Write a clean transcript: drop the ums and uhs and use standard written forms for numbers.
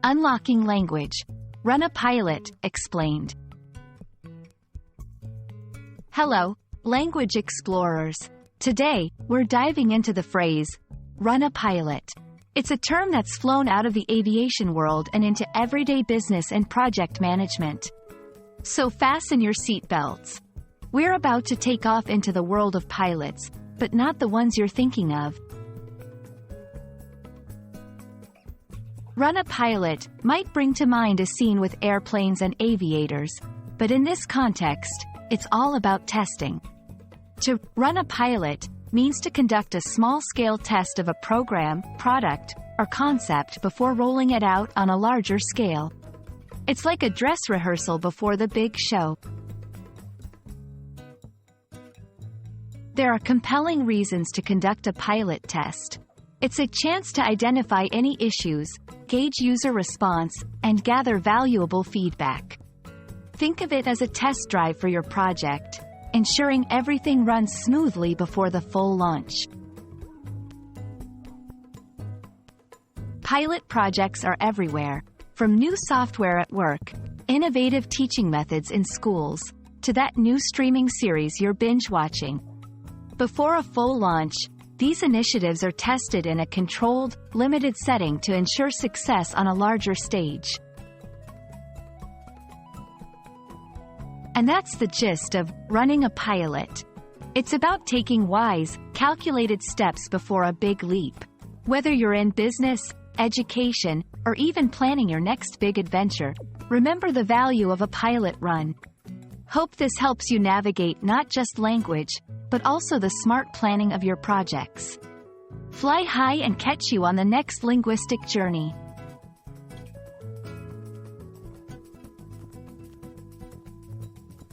Unlocking language. Run a pilot, explained. Hello, language explorers. Today, we're diving into the phrase, run a pilot. It's a term that's flown out of the aviation world and into everyday business and project management. So fasten your seatbelts. We're about to take off into the world of pilots, but not the ones you're thinking of. Run a pilot might bring to mind a scene with airplanes and aviators, but in this context, it's all about testing. To run a pilot means to conduct a small-scale test of a program, product, or concept before rolling it out on a larger scale. It's like a dress rehearsal before the big show. There are compelling reasons to conduct a pilot test. It's a chance to identify any issues, gauge user response, and gather valuable feedback. Think of it as a test drive for your project, ensuring everything runs smoothly before the full launch. Pilot projects are everywhere, from new software at work, innovative teaching methods in schools, to that new streaming series you're binge-watching. Before a full launch, these initiatives are tested in a controlled, limited setting to ensure success on a larger stage. And that's the gist of running a pilot. It's about taking wise, calculated steps before a big leap. Whether you're in business, education, or even planning your next big adventure, remember the value of a pilot run. Hope this helps you navigate not just language, but also the smart planning of your projects. Fly high and catch you on the next linguistic journey.